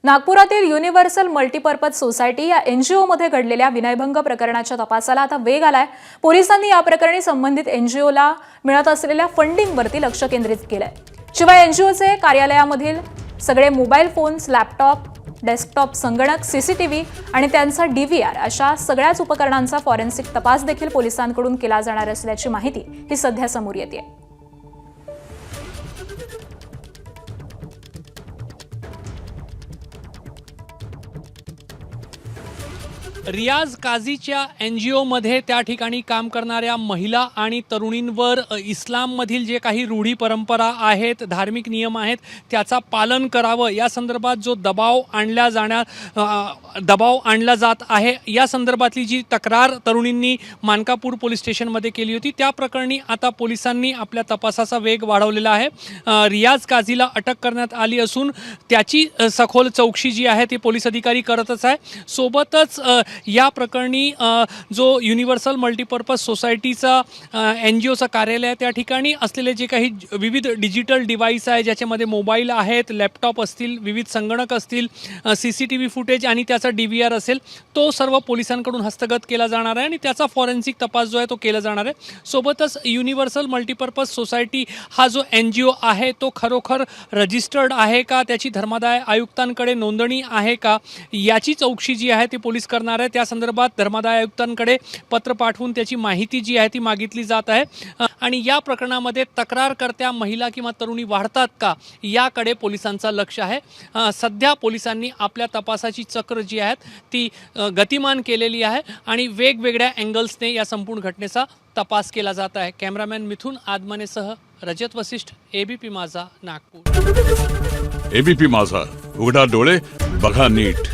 नागपुरातील universal multipurpose society या NGO मध्ये घडलेल्या विनयभंग प्रकरणाच्या तपासाला आता वेग आलाय। पोलिसांनी या प्रकरणी संबंधित एनजीओला मिळत असलेल्या फंडिंगवरती लक्ष केंद्रित केलंय। शिवाय एनजीओचे कार्यालयामधील सगळे मोबाईल फोन्स, लॅपटॉप, डेस्कटॉप, संगणक, सीसीटीव्ही आणि त्यांचा डीव्हीआर अशा सगळ्याच उपकरणांचा फॉरेन्सिक तपास देखील पोलिसांकडून केला जाणार असल्याची माहिती ही सध्या समोर येते। रियाज काझीच्या एनजीओमध्ये त्या ठिकाणी काम करणाऱ्या महिला आणि तरुणींवर इस्लाममधील जे काही रूढी परंपरा आहेत, धार्मिक नियम आहेत, त्याचा पालन करावं या संदर्भात जो दबाव आणला जात आहे, या संदर्भातली जी तक्रार तरुणींनी मानकापूर पोलीस स्टेशनमध्ये केली होती, त्या प्रकरणी आता पोलिसांनी आपल्या तपासाचा वेग वाढवलेला आहे। रियाज काझीला अटक करण्यात आली असून त्याची सखोल चौकशी जी आहे ती पोलीस अधिकारी करतच आहे। सोबतच या प्रकरणी जो युनिव्हर्सल मल्टीपर्पज सोसायटीचा एनजीओचं कार्यालय आहे, त्या ठिकाणी असलेले जे काही विविध डिजिटल डिव्हाइस आहे, ज्याच्यामध्ये मोबाईल आहेत, लॅपटॉप असतील, विविध संगणक असतील, सीसीटीव्ही फुटेज आणि त्याचा डीव्हीआर असेल, तो सर्व पोलिसांकडून हस्तगत केला जाणार आहे आणि त्याचा फॉरेन्सिक तपास जो आहे तो केला जाणार आहे। सोबतच युनिव्हर्सल मल्टीपर्पज सोसायटी हा जो एनजीओ आहे तो खरोखर रजिस्टर्ड आहे का, त्याची धर्मादाय आयुक्तांकडे नोंदणी आहे का, याची चौकशी जी आहे ती पोलीस करणार आहे। त्या संदर्भात धर्मादाय आयुक्तांकडे पत्र पाठवून त्याची माहिती जी आहे ती मागितली जात आहे आणि या प्रकरणामध्ये तक्रारकर्त्या महिला किंवा तरुणी वाढतात का, याकडे पोलिसांचं लक्ष आहे। सध्या पोलिसांनी आपल्या तपासाची चक्र जी आहेत ती गतिमान केलेली आहे आणि वेगवेगळ्या अँगल्सने या संपूर्ण घटनेचा तपास केला जात आहे। कॅमेरामॅन मिथुन आदमानेसह रजत वसिष्ठ, एबीपी माझा, नागपूर। एबीपी माझा, उघडा डोळे बघा नीट।